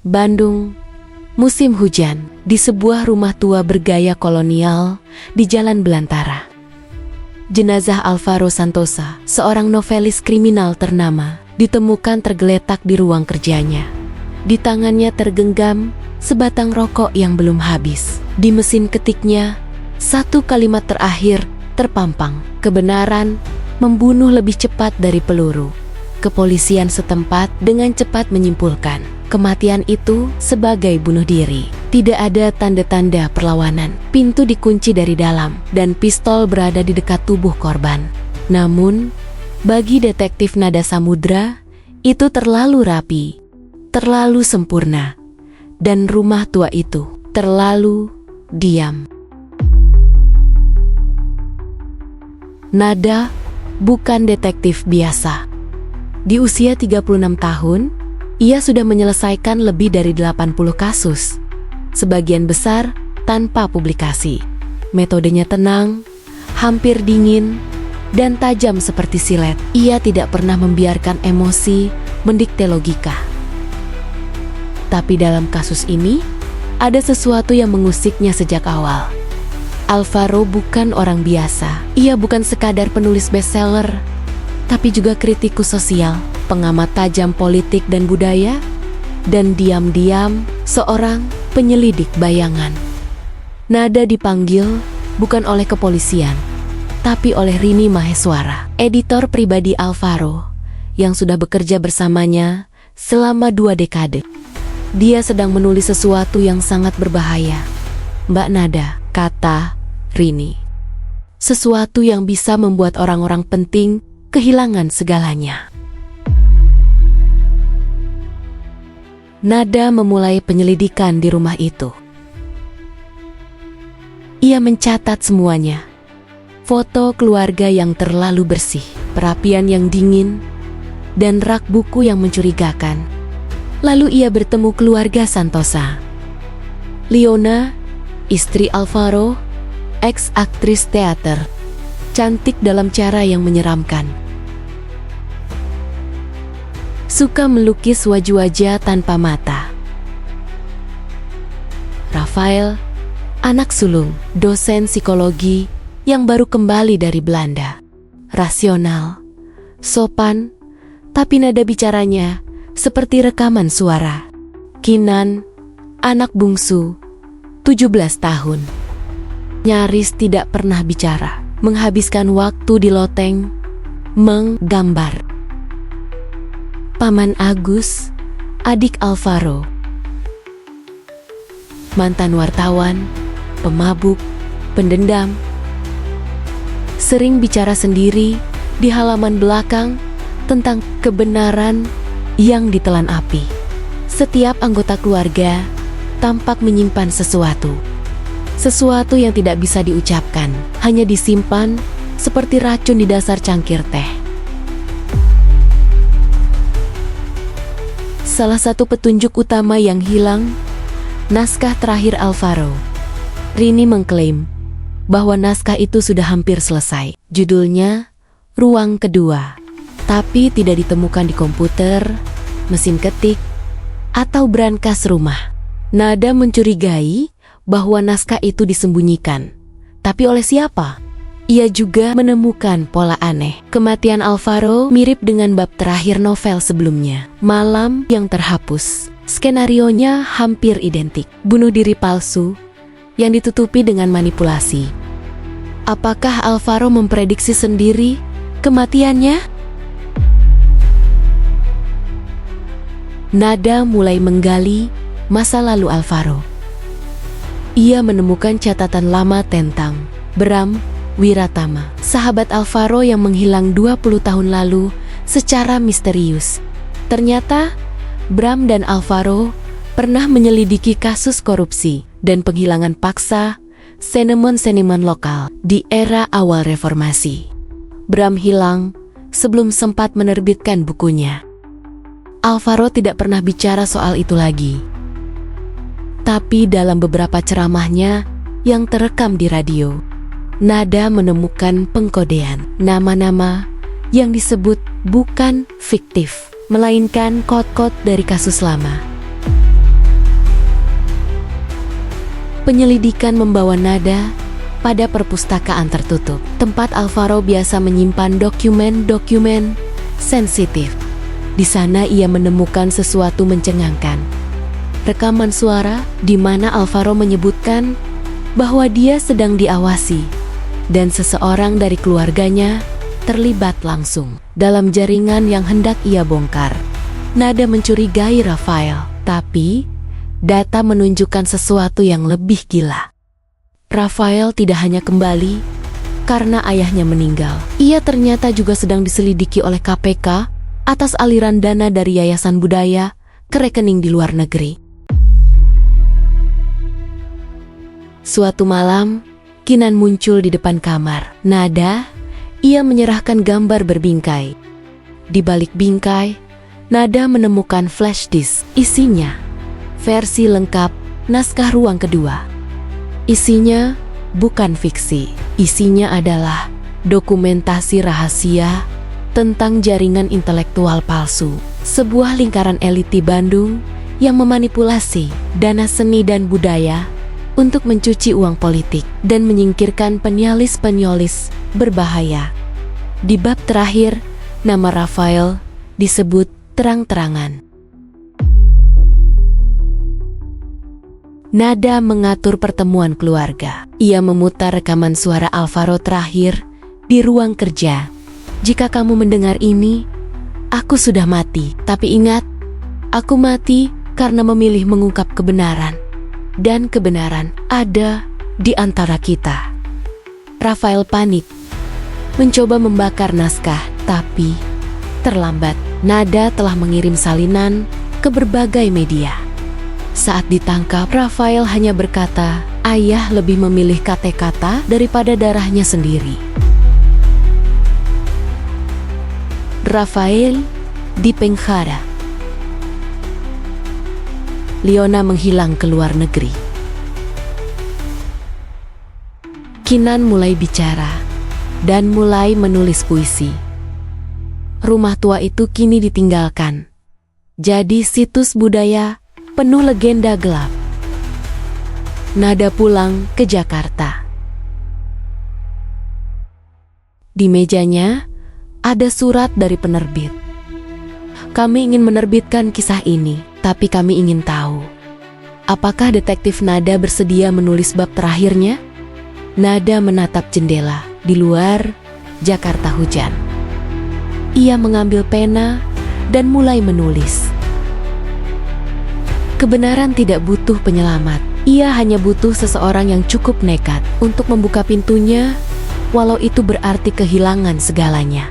Bandung, musim hujan, di sebuah rumah tua bergaya kolonial di Jalan Belantara. Jenazah Alvaro Santosa, seorang novelis kriminal ternama, ditemukan tergeletak di ruang kerjanya. Di tangannya tergenggam sebatang rokok yang belum habis. Di mesin ketiknya, satu kalimat terakhir terpampang, "Kebenaran membunuh lebih cepat dari peluru." Kepolisian setempat dengan cepat menyimpulkan kematian itu sebagai bunuh diri. Tidak ada tanda-tanda perlawanan. Pintu dikunci dari dalam dan pistol berada di dekat tubuh korban. Namun, bagi detektif Nada Samudra, itu terlalu rapi, terlalu sempurna, dan rumah tua itu terlalu diam. Nada bukan detektif biasa. Di usia 36 tahun, ia sudah menyelesaikan lebih dari 80 kasus, sebagian besar tanpa publikasi. Metodenya tenang, hampir dingin, dan tajam seperti silet. Ia tidak pernah membiarkan emosi mendikte logika. Tapi dalam kasus ini, ada sesuatu yang mengusiknya sejak awal. Alvaro bukan orang biasa. Ia bukan sekadar penulis bestseller, tapi juga kritikus sosial, pengamat tajam politik dan budaya, dan diam-diam seorang penyelidik bayangan. Nada dipanggil bukan oleh kepolisian, tapi oleh Rini Maheswara, editor pribadi Alvaro, yang sudah bekerja bersamanya selama 2 dekade. Dia sedang menulis sesuatu yang sangat berbahaya, Mbak Nada, kata Rini. Sesuatu yang bisa membuat orang-orang penting kehilangan segalanya. Nada memulai penyelidikan di rumah itu. Ia mencatat semuanya. Foto keluarga yang terlalu bersih, perapian yang dingin, dan rak buku yang mencurigakan. Lalu ia bertemu keluarga Santosa. Leona, istri Alvaro, ex-aktris teater, cantik dalam cara yang menyeramkan. Suka melukis wajah-wajah tanpa mata. Rafael, anak sulung, dosen psikologi yang baru kembali dari Belanda. Rasional, sopan, tapi nada bicaranya seperti rekaman suara. Kinan, anak bungsu, 17 tahun. Nyaris tidak pernah bicara, menghabiskan waktu di loteng, menggambar. Paman Agus, adik Alvaro. Mantan wartawan, pemabuk, pendendam. Sering bicara sendiri di halaman belakang tentang kebenaran yang ditelan api. Setiap anggota keluarga tampak menyimpan sesuatu. Sesuatu yang tidak bisa diucapkan, hanya disimpan seperti racun di dasar cangkir teh. Salah satu petunjuk utama yang hilang, naskah terakhir Alvaro. Rini mengklaim bahwa naskah itu sudah hampir selesai. Judulnya Ruang Kedua, tapi tidak ditemukan di komputer, mesin ketik, atau brankas rumah. Nada mencurigai bahwa naskah itu disembunyikan. Tapi oleh siapa? Ia juga menemukan pola aneh. Kematian Alvaro mirip dengan bab terakhir novel sebelumnya, Malam yang Terhapus. Skenarionya hampir identik. Bunuh diri palsu yang ditutupi dengan manipulasi. Apakah Alvaro memprediksi sendiri kematiannya? Nada mulai menggali masa lalu Alvaro. Ia menemukan catatan lama tentang Bram Wiratama, sahabat Alvaro yang menghilang 20 tahun lalu secara misterius. Ternyata, Bram dan Alvaro pernah menyelidiki kasus korupsi dan penghilangan paksa seniman-seniman lokal di era awal reformasi. Bram hilang sebelum sempat menerbitkan bukunya. Alvaro tidak pernah bicara soal itu lagi. Tapi dalam beberapa ceramahnya yang terekam di radio, Nada menemukan pengkodean nama-nama yang disebut bukan fiktif, melainkan kode-kode dari kasus lama. Penyelidikan membawa Nada pada perpustakaan tertutup, tempat Alvaro biasa menyimpan dokumen-dokumen sensitif. Di sana ia menemukan sesuatu mencengangkan. Rekaman suara di mana Alvaro menyebutkan bahwa dia sedang diawasi dan seseorang dari keluarganya terlibat langsung dalam jaringan yang hendak ia bongkar. Nada mencurigai Rafael, tapi data menunjukkan sesuatu yang lebih gila. Rafael tidak hanya kembali karena ayahnya meninggal. Ia ternyata juga sedang diselidiki oleh KPK atas aliran dana dari Yayasan Budaya ke rekening di luar negeri. Suatu malam, Kinan muncul di depan kamar. Nada, ia menyerahkan gambar berbingkai. Di balik bingkai, Nada menemukan flash disk. Isinya versi lengkap naskah ruang kedua. Isinya bukan fiksi. Isinya adalah dokumentasi rahasia tentang jaringan intelektual palsu, sebuah lingkaran elit di Bandung yang memanipulasi dana seni dan budaya untuk mencuci uang politik dan menyingkirkan penyalis-penyalis berbahaya. Di bab terakhir, nama Rafael disebut terang-terangan. Nada mengatur pertemuan keluarga. Ia memutar rekaman suara Alvaro terakhir di ruang kerja. Jika kamu mendengar ini, aku sudah mati. Tapi ingat, aku mati karena memilih mengungkap kebenaran. Dan kebenaran ada di antara kita. Rafael panik, mencoba membakar naskah, tapi terlambat. Nada telah mengirim salinan ke berbagai media. Saat ditangkap, Rafael hanya berkata, ayah lebih memilih kata-kata daripada darahnya sendiri. Rafael di penjara. Leona menghilang ke luar negeri. Kinan mulai bicara dan mulai menulis puisi. Rumah tua itu kini ditinggalkan. Jadi situs budaya penuh legenda gelap. Nada pulang ke Jakarta. Di mejanya ada surat dari penerbit. Kami ingin menerbitkan kisah ini, tapi kami ingin tahu, apakah detektif Nada bersedia menulis bab terakhirnya? Nada menatap jendela. Di luar, Jakarta hujan. Ia mengambil pena dan mulai menulis. Kebenaran tidak butuh penyelamat. Ia hanya butuh seseorang yang cukup nekat untuk membuka pintunya, walau itu berarti kehilangan segalanya.